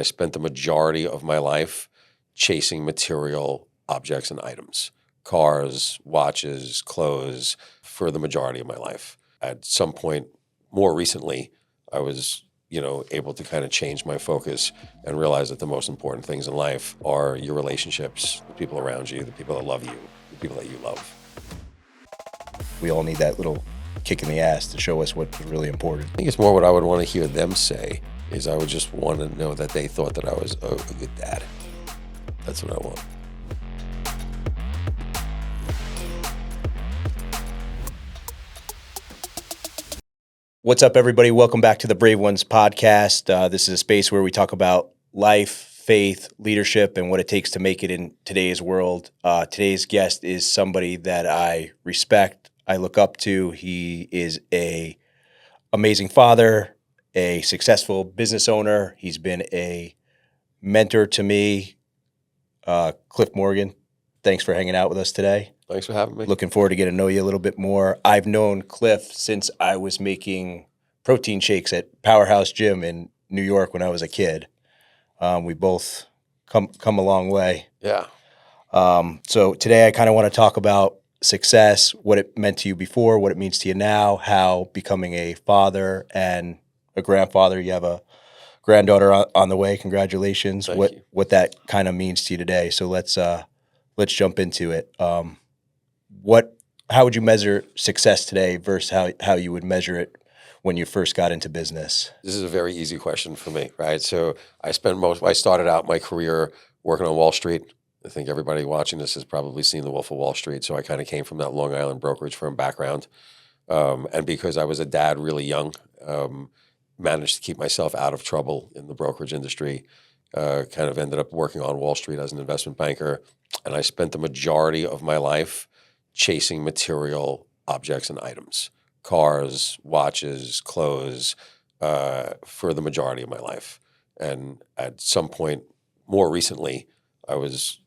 I spent the majority of my life chasing material objects and items, cars, watches, clothes, for the majority of my life. At some point, more recently, I was, able to kind of change my focus and realize that the most important things in life are your relationships, the people around you, the people that love you, the people that you love. We all need that little kick in the ass to show us what's really important. I think it's more what I would want to hear them say is I would just want to know that they thought that I was a good dad. That's what I want. What's up, everybody? Welcome back to the Brave Ones podcast. This is a space where we talk about life, faith, leadership, and what it takes to make it in today's world. Today's guest is somebody that I respect, I look up to. He is an amazing father, a successful business owner. He's been a mentor to me. Cliff Morgan, thanks for hanging out with us today. Thanks for having me. Looking forward to getting to know you a little bit more. I've known Cliff since I was making protein shakes at Powerhouse Gym in New York when I was a kid. We both come a long way. Yeah. So today I kind of want to talk about success, what it meant to you before, what it means to you now, how becoming a father and a grandfather, you have a granddaughter on the way. Congratulations. Thank you. What that kind of means to you today. So let's jump into it. How would you measure success today versus how you would measure it when you first got into business? This is a very easy question for me, right? So I started out my career working on Wall Street. I think everybody watching this has probably seen The Wolf of Wall Street. So I kind of came from that Long Island brokerage firm background. And because I was a dad really young, managed to keep myself out of trouble in the brokerage industry, kind of ended up working on Wall Street as an investment banker. And I spent the majority of my life chasing material objects and items, cars, watches, clothes, for the majority of my life. And at some point, more recently, I was,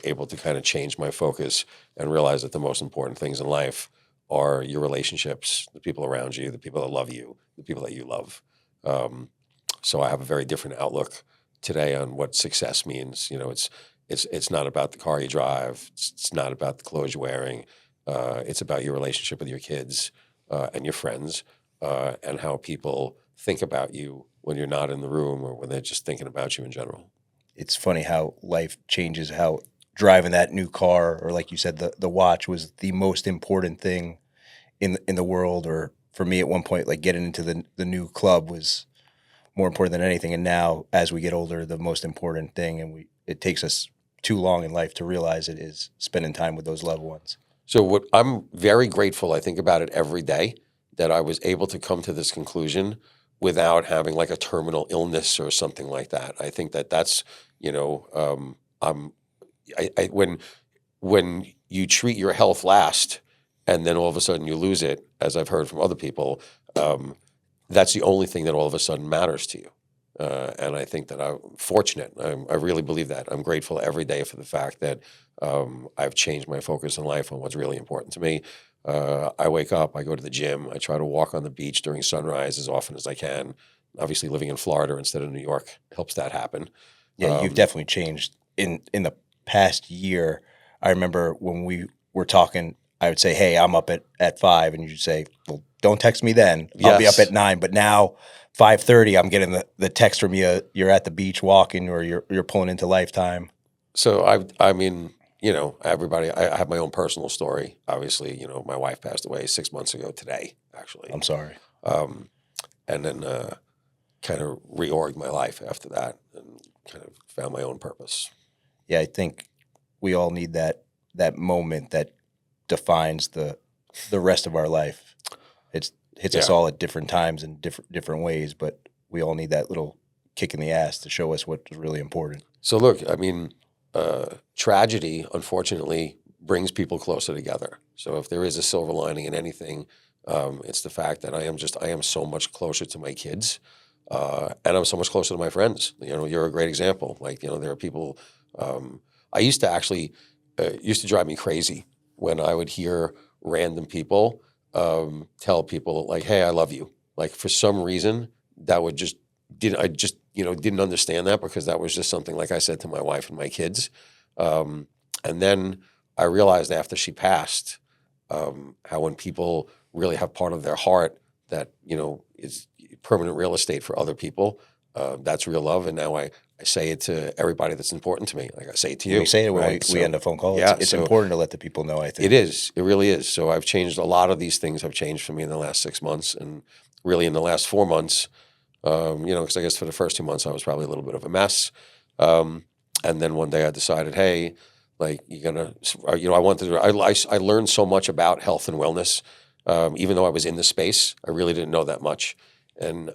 able to kind of change my focus and realize that the most important things in life are your relationships, the people around you, the people that love you, the people that you love. So I have a very different outlook today on what success means. It's not about the car you drive. It's not about the clothes you're wearing. It's about your relationship with your kids and your friends and how people think about you when you're not in the room or when they're just thinking about you in general. It's funny how life changes, how driving that new car, or like you said, the watch was the most important thing in the world. Or for me at one point, like getting into the new club was more important than anything. And now as we get older, the most important thing, and it takes us too long in life to realize it, is spending time with those loved ones. So what I'm very grateful, I think about it every day, that I was able to come to this conclusion without having like a terminal illness or something like that. I think that's, when you treat your health last and then all of a sudden you lose it, as I've heard from other people, that's the only thing that all of a sudden matters to you. And I think that I'm fortunate. I really believe that. I'm grateful every day for the fact that I've changed my focus in life on what's really important to me. I wake up, I go to the gym, I try to walk on the beach during sunrise as often as I can. Obviously, living in Florida instead of New York helps that happen. Yeah, you've definitely changed in the past year. I remember when we were talking, I would say, hey, I'm up at 5, and you'd say, well, don't text me then. I'll be up at 9. But now, 5:30, I'm getting the text from you. You're at the beach walking, or you're pulling into Lifetime. So I mean, everybody. I have my own personal story. Obviously, my wife passed away 6 months ago today. Actually, I'm sorry. And then kind of reorged my life after that, and kind of found my own purpose. Yeah, I think we all need that moment that defines the rest of our life. It hits us all at different times in different ways, but we all need that little kick in the ass to show us what's really important. So look, I mean, tragedy, unfortunately, brings people closer together. So if there is a silver lining in anything, it's the fact that I am so much closer to my kids, and I'm so much closer to my friends. You're a great example. Like, there are people. I used to drive me crazy when I would hear random people tell people like, "Hey, I love you." Like, for some reason, that would just didn't understand that because that was just something, like I said, to my wife and my kids. And then I realized after she passed, how when people really have part of their heart that, is permanent real estate for other people, that's real love. And now I say it to everybody that's important to me. Like I say it to you. We say it when right? we end a phone call. Yeah, It's so important to let the people know, I think. it is. It really is. So I've changed. A lot of these things have changed for me in the last 6 months, and really in the last 4 months. Because I guess for the first 2 months I was probably a little bit of a mess. And then one day I decided, hey, like you're gonna, I wanted to. I learned so much about health and wellness, even though I was in the space. I really didn't know that much, and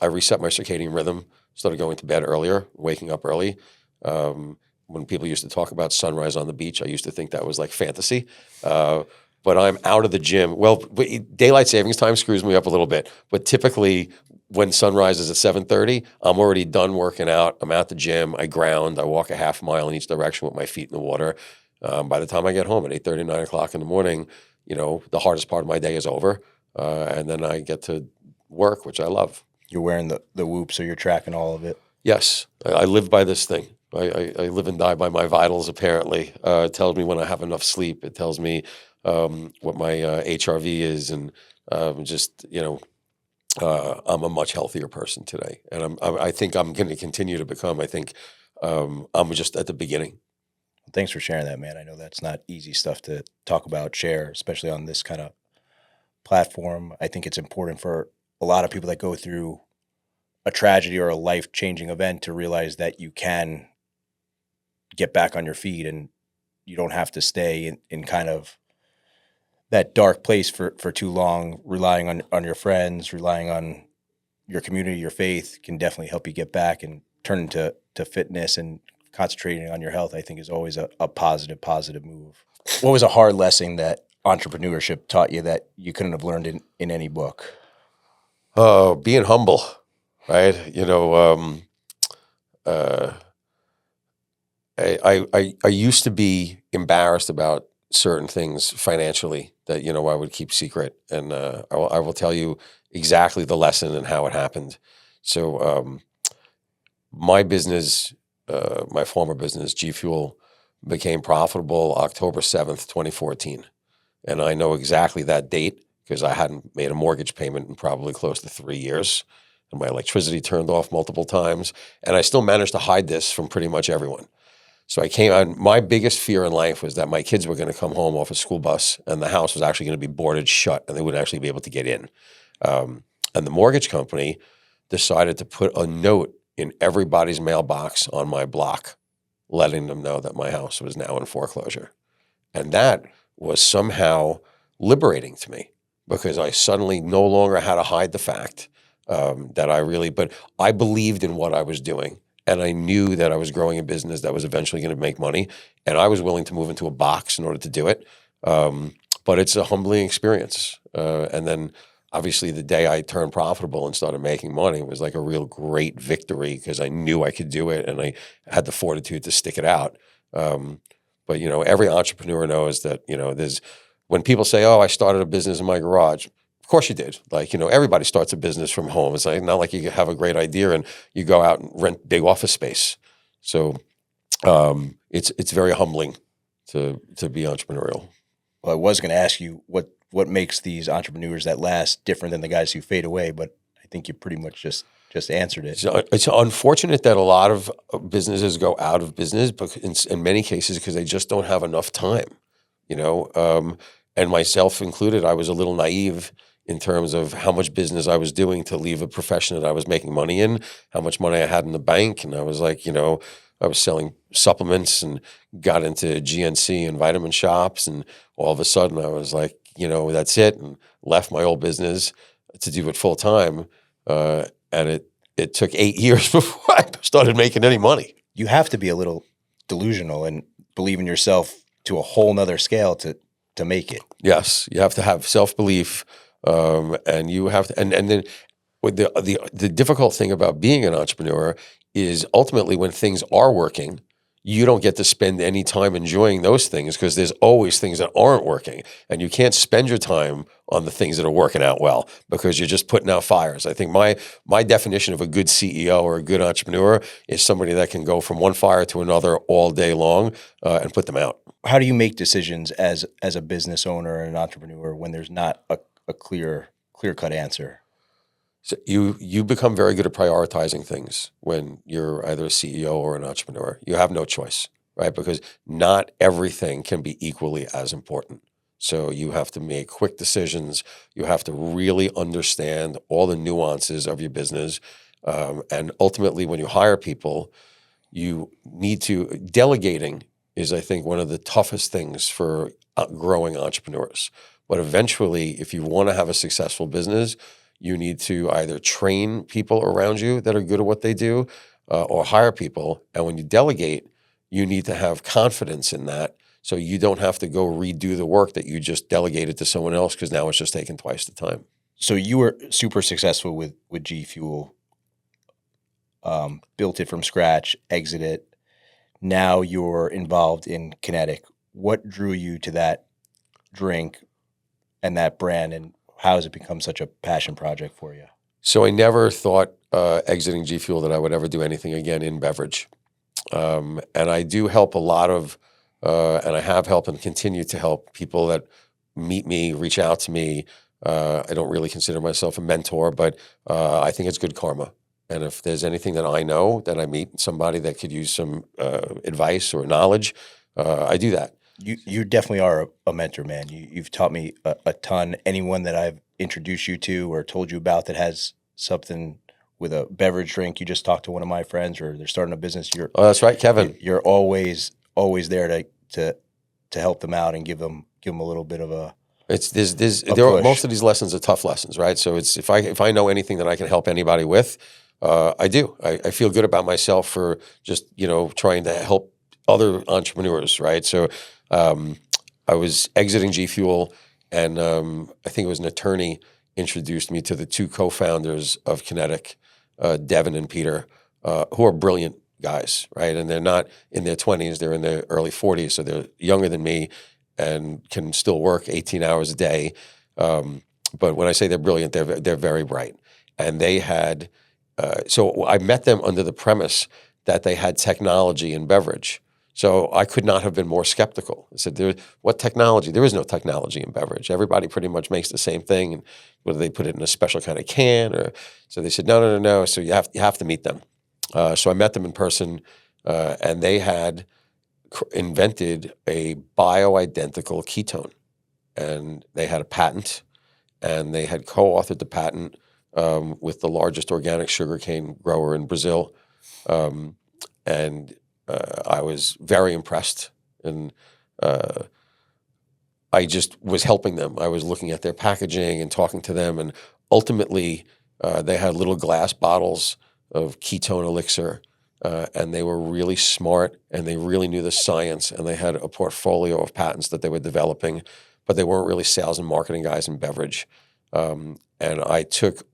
I reset my circadian rhythm. Started going to bed earlier, waking up early. When people used to talk about sunrise on the beach, I used to think that was like fantasy. But I'm out of the gym. Well, daylight savings time screws me up a little bit. But typically, when sunrise is at 7:30, I'm already done working out. I'm at the gym. I ground. I walk a half mile in each direction with my feet in the water. By the time I get home at 8:30, 9 o'clock in the morning, the hardest part of my day is over. And then I get to work, which I love. You're wearing the Whoop, so you're tracking all of it. Yes, I live by this thing. I live and die by my vitals, apparently. It tells me when I have enough sleep. It tells me what my HRV is. And I'm a much healthier person today. And I think I'm going to continue to become. I think I'm just at the beginning. Thanks for sharing that, man. I know that's not easy stuff to talk about, share, especially on this kind of platform. I think it's important for a lot of people that go through a tragedy or a life-changing event to realize that you can get back on your feet and you don't have to stay in kind of that dark place for too long. Relying on your friends, relying on your community, your faith can definitely help you get back and turn into fitness, and concentrating on your health, I think, is always a positive move. What was a hard lesson that entrepreneurship taught you that you couldn't have learned in any book? Being humble, right? I used to be embarrassed about certain things financially that I would keep secret, and I will tell you exactly the lesson and how it happened. So my business, my former business, G Fuel, became profitable October 7th, 2014, and I know exactly that date because I hadn't made a mortgage payment in probably close to 3 years, and my electricity turned off multiple times, and I still managed to hide this from pretty much everyone. So I came on. My biggest fear in life was that my kids were going to come home off a school bus and the house was actually going to be boarded shut and they wouldn't actually be able to get in. And the mortgage company decided to put a note in everybody's mailbox on my block, letting them know that my house was now in foreclosure. And that was somehow liberating to me because I suddenly no longer had to hide the fact but I believed in what I was doing. And I knew that I was growing a business that was eventually going to make money. And I was willing to move into a box in order to do it. But it's a humbling experience. And then obviously the day I turned profitable and started making money was like a real great victory because I knew I could do it and I had the fortitude to stick it out. But every entrepreneur knows that, there's when people say, oh, I started a business in my garage. Of course you did. Like, everybody starts a business from home. It's like not like you have a great idea and you go out and rent big office space. So it's very humbling to be entrepreneurial. Well, I was going to ask you what makes these entrepreneurs that last different than the guys who fade away, but I think you pretty much just answered it. It's unfortunate that a lot of businesses go out of business, but in many cases because they just don't have enough time. And myself included, I was a little naive in terms of how much business I was doing to leave a profession that I was making money in, how much money I had in the bank. And I was like, I was selling supplements and got into GNC and vitamin shops. And all of a sudden I was like, that's it. And left my old business to do it full time. And it took 8 years before I started making any money. You have to be a little delusional and believe in yourself to a whole nother scale to make it. Yes. You have to have self-belief. And you have to, and then with the difficult thing about being an entrepreneur is ultimately when things are working, you don't get to spend any time enjoying those things because there's always things that aren't working. And you can't spend your time on the things that are working out well because you're just putting out fires. I think my definition of a good CEO or a good entrepreneur is somebody that can go from one fire to another all day long and put them out. How do you make decisions as a business owner and an entrepreneur when there's not a clear cut answer? So you become very good at prioritizing things when you're either a CEO or an entrepreneur. You have no choice, right? Because not everything can be equally as important. So you have to make quick decisions. You have to really understand all the nuances of your business. And ultimately, when you hire people, you need to, delegating is, I think, one of the toughest things for growing entrepreneurs. But eventually, if you want to have a successful business, you need to either train people around you that are good at what they do or hire people. And when you delegate, you need to have confidence in that so you don't have to go redo the work that you just delegated to someone else because now it's just taking twice the time. So you were super successful with G Fuel, built it from scratch, exited. Now you're involved in Kinetic. What drew you to that drink and that brand, and how has it become such a passion project for you? So I never thought exiting G Fuel that I would ever do anything again in beverage. And I do help a lot of, and I have helped and continue to help people that meet me, reach out to me. I don't really consider myself a mentor, but I think it's good karma. And if there's anything that I know that I meet somebody that could use some advice or knowledge, I do that. You definitely are a mentor, man. You've taught me a ton. Anyone that I've introduced you to or told you about that has something with a beverage drink, you just talked to one of my friends, or they're starting a business. Oh, that's right, Kevin. You're always there to help them out and give them a little bit of a. Most of these lessons are tough lessons, right? So it's if I know anything that I can help anybody with, I do. I feel good about myself for just trying to help other entrepreneurs, right? So I was exiting G Fuel, and I think it was an attorney introduced me to the two co-founders of Kinetic, Devin and Peter, who are brilliant guys, right? And they're not in their 20s; they're in their early 40s, so they're younger than me and can still work 18 hours a day. But when I say they're brilliant, they're very bright, and they had. So I met them under the premise that they had technology in beverage. So I could not have been more skeptical. I said, what technology? There is no technology in beverage. Everybody pretty much makes the same thing. And whether they put it in a special kind of can or so they said, no. So you have to meet them. So I met them in person, and they had invented a bioidentical ketone. And they had a patent, and they had co-authored the patent with the largest organic sugarcane grower in Brazil. And I was very impressed, and I just was helping them. I was looking at their packaging and talking to them, and ultimately they had little glass bottles of ketone elixir, and they were really smart, and they really knew the science, and they had a portfolio of patents that they were developing, but they weren't really sales and marketing guys in beverage. And I took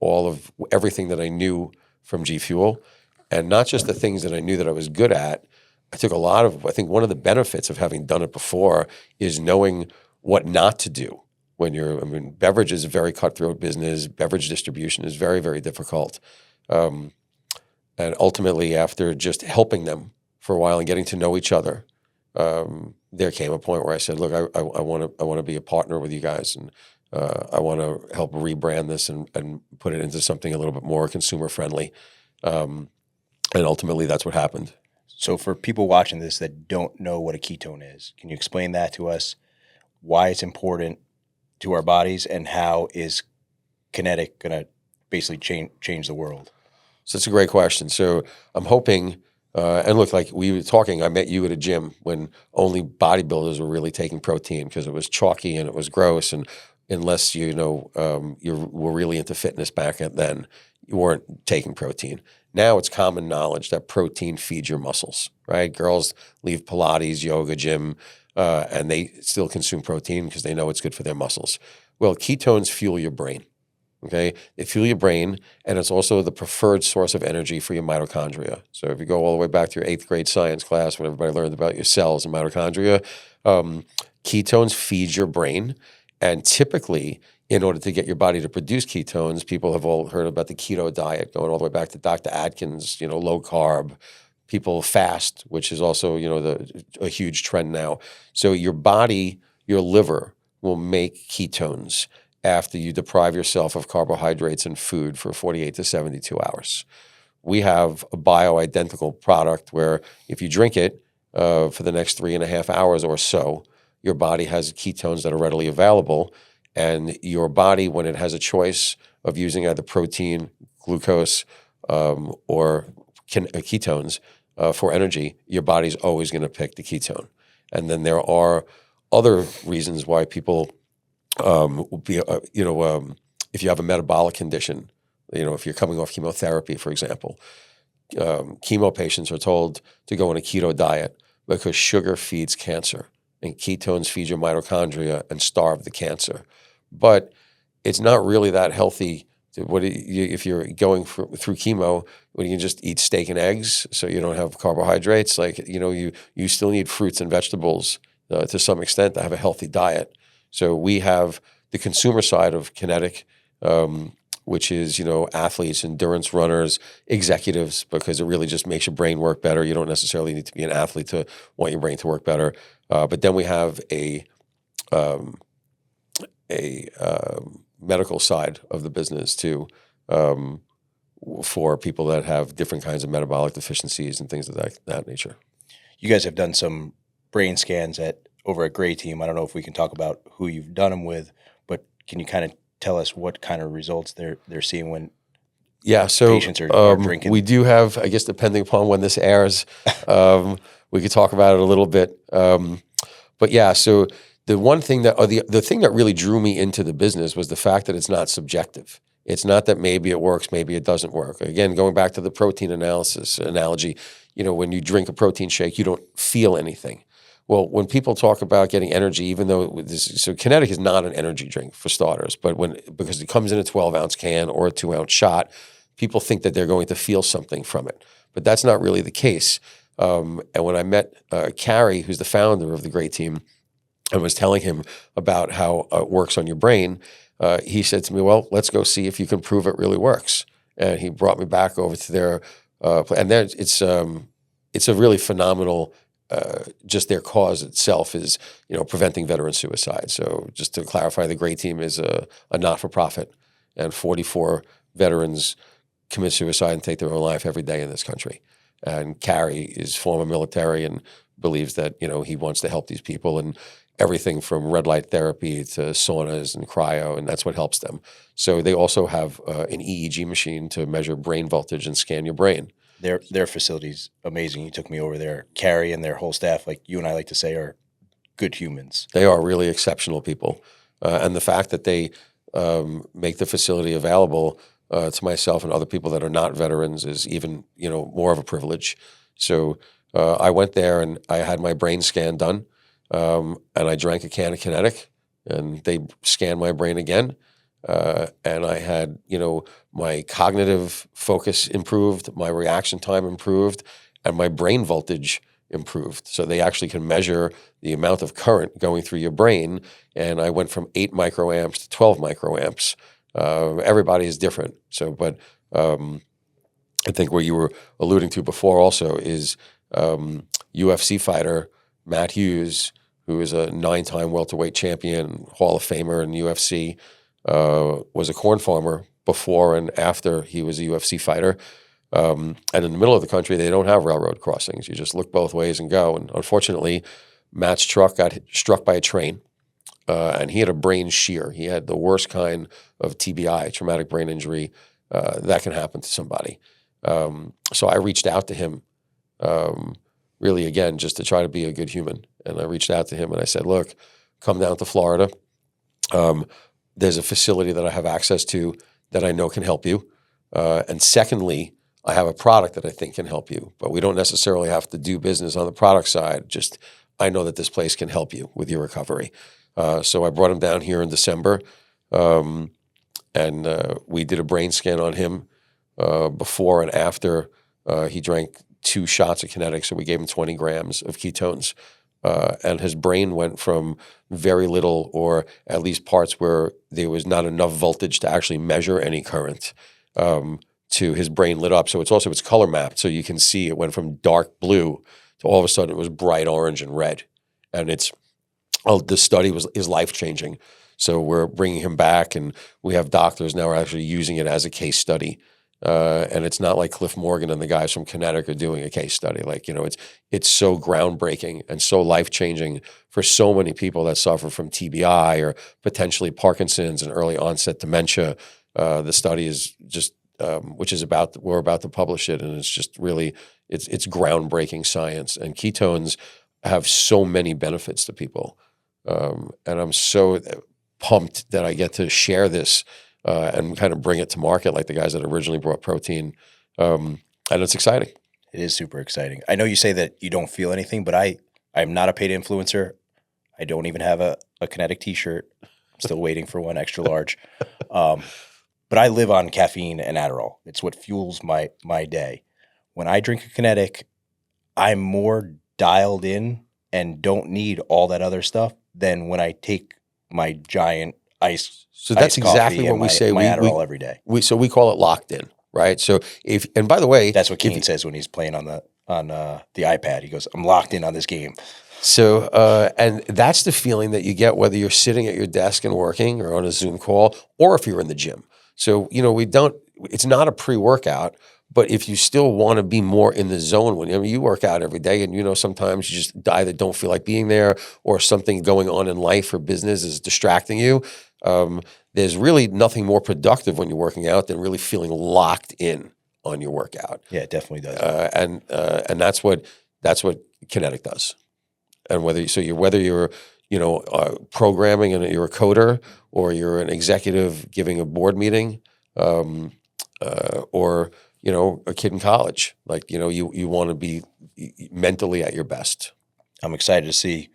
everything that I knew from G Fuel, and not just the things that I knew that I was good at. I think one of the benefits of having done it before is knowing what not to do when beverage is a very cutthroat business. Beverage distribution is very, very difficult. And ultimately, after just helping them for a while and getting to know each other, there came a point where I said, look, I want to be a partner with you guys, and I want to help rebrand this and put it into something a little bit more consumer friendly. And ultimately, that's what happened. So for people watching this that don't know what a ketone is, can you explain that to us, why it's important to our bodies, and how is Kinetic going to basically change the world? So that's a great question. So I'm hoping, and look, like we were talking, I met you at a gym when only bodybuilders were really taking protein because it was chalky and it was gross. And unless you were really into fitness back then, you weren't taking protein. Now it's common knowledge that protein feeds your muscles, right? Girls leave Pilates, yoga, gym, and they still consume protein because they know it's good for their muscles. Well, ketones fuel your brain. Okay, they fuel your brain, and it's also the preferred source of energy for your mitochondria. So if you go all the way back to your 8th grade science class, when everybody learned about your cells and mitochondria, um, ketones feed your brain, and typically, in order to get your body to produce ketones, people have all heard about the keto diet, going all the way back to Dr. Atkins. Low carb. People fast, which is also a huge trend now. So your body, your liver, will make ketones after you deprive yourself of carbohydrates and food for 48 to 72 hours. We have a bioidentical product where if you drink it for the next 3.5 hours or so, your body has ketones that are readily available. And your body, when it has a choice of using either protein, glucose, or ketones for energy, your body's always going to pick the ketone. And then there are other reasons why people will be, if you have a metabolic condition, if you're coming off chemotherapy, for example, chemo patients are told to go on a keto diet because sugar feeds cancer and ketones feed your mitochondria and starve the cancer. But it's not really that healthy. If you're going through chemo, when you can just eat steak and eggs so you don't have carbohydrates, you still need fruits and vegetables to some extent to have a healthy diet. So we have the consumer side of Kinetic, which is, athletes, endurance runners, executives, because it really just makes your brain work better. You don't necessarily need to be an athlete to want your brain to work better. But then we have a medical side of the business too, for people that have different kinds of metabolic deficiencies and things of that nature. You guys have done some brain scans over at Gray Team. I don't know if we can talk about who you've done them with, but can you kind of tell us what kind of results they're seeing when patients are drinking? We do have, I guess, depending upon when this airs, we could talk about it a little bit. But yeah, so the one thing the thing that really drew me into the business was the fact that it's not subjective. It's not that maybe it works, maybe it doesn't work. Again, going back to the protein analogy, when you drink a protein shake, you don't feel anything. Well, when people talk about getting energy, even though so Kinetic is not an energy drink for starters, but because it comes in a 12-ounce can or a 2-ounce shot, people think that they're going to feel something from it. But that's not really the case. And when I met Carrie, who's the founder of the Gray Team, and was telling him about how it works on your brain, he said to me, well, let's go see if you can prove it really works. And he brought me back over to their and there it's a really phenomenal. Just their cause itself is, preventing veteran suicide. So just to clarify, the Gray Team is a not-for-profit, and 44 veterans commit suicide and take their own life every day in this country. And Carrie is former military and believes that, he wants to help these people, and everything from red light therapy to saunas and cryo, and that's what helps them. So they also have an EEG machine to measure brain voltage and scan your brain. Their facility's amazing. You took me over there. Carrie and their whole staff, like you and I like to say, are good humans. They are really exceptional people. And the fact that they make the facility available to myself and other people that are not veterans is even, more of a privilege. So I went there and I had my brain scan done, and I drank a can of Kinetic, and they scanned my brain again. And I had, my cognitive focus improved, my reaction time improved, and my brain voltage improved. So they actually can measure the amount of current going through your brain. And I went from 8 microamps to 12 microamps. Everybody is different. So, but I think what you were alluding to before also is UFC fighter Matt Hughes, who is a 9-time welterweight champion, Hall of Famer in UFC, was a corn farmer before and after he was a UFC fighter. And in the middle of the country, they don't have railroad crossings. You just look both ways and go. And unfortunately, Matt's truck got struck by a train, and he had a brain shear. He had the worst kind of TBI, traumatic brain injury, that can happen to somebody. So I reached out to him, really, again, just to try to be a good human. And I reached out to him and I said, look, come down to Florida. There's a facility that I have access to that I know can help you. And secondly, I have a product that I think can help you, but we don't necessarily have to do business on the product side. Just, I know that this place can help you with your recovery. So I brought him down here in December. and we did a brain scan on him before and after he drank 2 shots of Kinetic. So we gave him 20 grams of ketones. And his brain went from very little, or at least parts where there was not enough voltage to actually measure any current, to his brain lit up. So it's color mapped. So you can see it went from dark blue to all of a sudden it was bright orange and red. And the study is life changing. So we're bringing him back, and we have doctors now are actually using it as a case study. And it's not like Cliff Morgan and the guys from Kinetic are doing a case study. Like, it's so groundbreaking and so life-changing for so many people that suffer from TBI or potentially Parkinson's and early onset dementia. The study is just, we're about to publish it, and it's just really, it's groundbreaking science. And ketones have so many benefits to people. And I'm so pumped that I get to share this and kind of bring it to market like the guys that originally brought protein. And it's exciting. It is super exciting. I know you say that you don't feel anything, but I'm not a paid influencer. I don't even have a Kinetic t-shirt. I'm still waiting for one extra large. But I live on caffeine and Adderall. It's what fuels my day. When I drink a Kinetic, I'm more dialed in and don't need all that other stuff than when I take my giant ice. So that's exactly what we say. My Adderall every day. We call it locked in, right? So and by the way, that's what Kane says when he's playing on the iPad. He goes, "I'm locked in on this game." So and that's the feeling that you get whether you're sitting at your desk and working, or on a Zoom call, or if you're in the gym. So it's not a pre-workout. But if you still want to be more in the zone when you work out every day, and sometimes you just either don't feel like being there, or something going on in life or business is distracting you, there's really nothing more productive when you're working out than really feeling locked in on your workout. Yeah, it definitely does. And that's what Kinetic does. And whether you're programming and you're a coder, or you're an executive giving a board meeting, or a kid in college, you want to be mentally at your best. I'm excited to see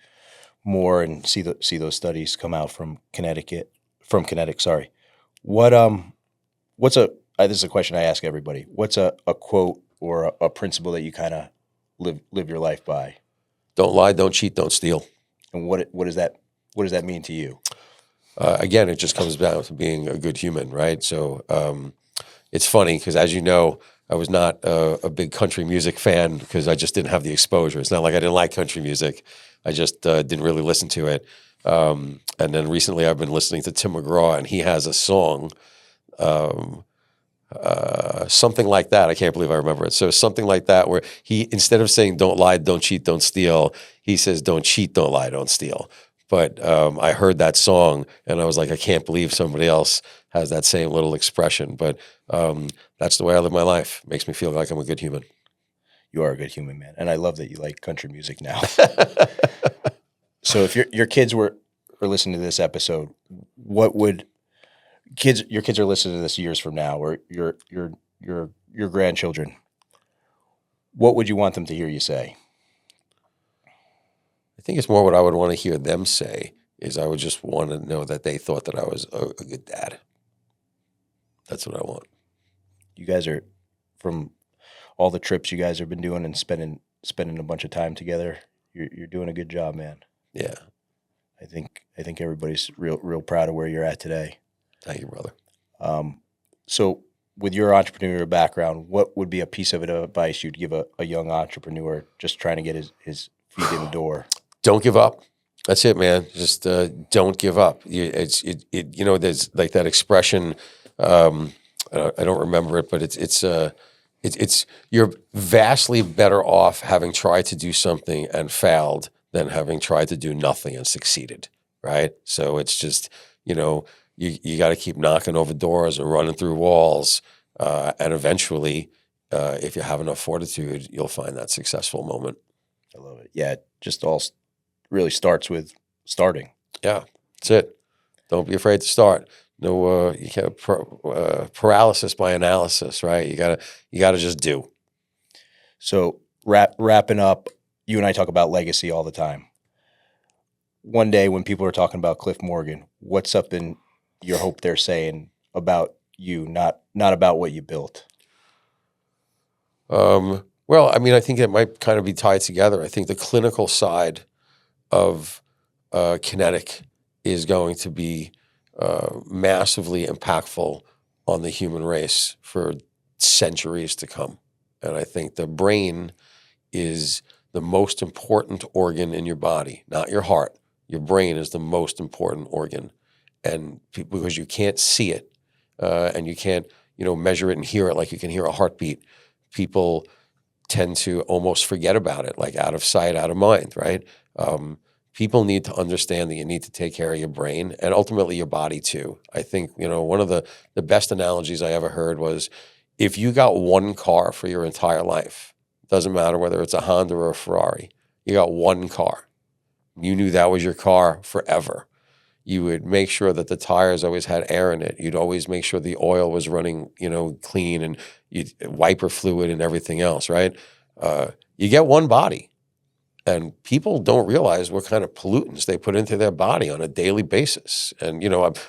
more and see those studies come out from Kinetic. Sorry. This is a question I ask everybody. What's a quote or a principle that you kind of live your life by? Don't lie, don't cheat, don't steal. And what does that mean to you? Again, it just comes down to being a good human, right? So, it's funny because, as you know, I was not a big country music fan because I just didn't have the exposure. It's not like I didn't like country music. I just didn't really listen to it. And then recently I've been listening to Tim McGraw, and he has a song, something like that. I can't believe I remember it. So something like that, where he, instead of saying don't lie, don't cheat, don't steal, he says don't cheat, don't lie, don't steal. But I heard that song and I was like, I can't believe somebody else has that same little expression. But that's the way I live my life. It makes me feel like I'm a good human. You are a good human, man. And I love that you like country music now. So if your kids were listening to this episode, what would your kids are listening to this years from now, or your grandchildren, what would you want them to hear you say? I think it's more what I would want to hear them say is I would just want to know that they thought that I was a good dad. That's what I want. You guys are, from all the trips you guys have been doing and spending a bunch of time together, you're doing a good job, man. Yeah. I think everybody's real proud of where you're at today. Thank you, brother. So with your entrepreneurial background, what would be a piece of advice you'd give a young entrepreneur just trying to get his feet in the door? Don't give up. That's it, man. Just don't give up. There's like that expression. I don't remember it, but it's you're vastly better off having tried to do something and failed than having tried to do nothing and succeeded. Right. So it's just, you got to keep knocking over doors and running through walls. And eventually, if you have enough fortitude, you'll find that successful moment. I love it. Yeah. It just all really starts with starting. Yeah. That's it. Don't be afraid to start. No, you can't paralysis by analysis, right? You gotta just do. So wrapping up, you and I talk about legacy all the time. One day when people are talking about Cliff Morgan, what's up in your hope they're saying about you, not about what you built? Well, I mean, I think it might kind of be tied together. I think the clinical side of Kinetic is going to be massively impactful on the human race for centuries to come. And I think the brain is the most important organ in your body, not your heart. Your brain is the most important organ. And because you can't see it and you can't, measure it and hear it like you can hear a heartbeat, people tend to almost forget about it, like out of sight, out of mind, right? People need to understand that you need to take care of your brain and ultimately your body too. I think, one of the best analogies I ever heard was if you got one car for your entire life, doesn't matter whether it's a Honda or a Ferrari, you got one car. You knew that was your car forever. You would make sure that the tires always had air in it. You'd always make sure the oil was running, clean, and wiper fluid and everything else, right? You get one body, and people don't realize what kind of pollutants they put into their body on a daily basis. And,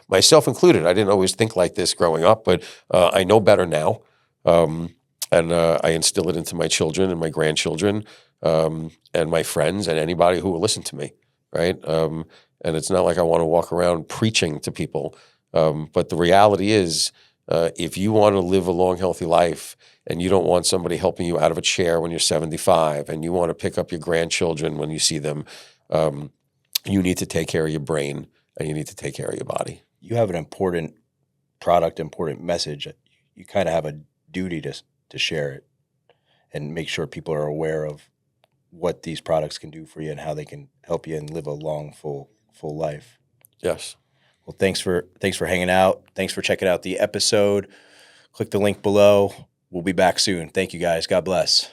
myself included, I didn't always think like this growing up, but I know better now. And I instill it into my children and my grandchildren and my friends and anybody who will listen to me, right? And it's not like I want to walk around preaching to people. But the reality is, if you want to live a long, healthy life and you don't want somebody helping you out of a chair when you're 75 and you want to pick up your grandchildren when you see them, you need to take care of your brain and you need to take care of your body. You have an important product, important message. You kind of have a duty to share it and make sure people are aware of what these products can do for you and how they can help you and live a long, full life. Yes. Well, thanks for hanging out. Thanks for checking out the episode. Click the link below. We'll be back soon. Thank you, guys. God bless.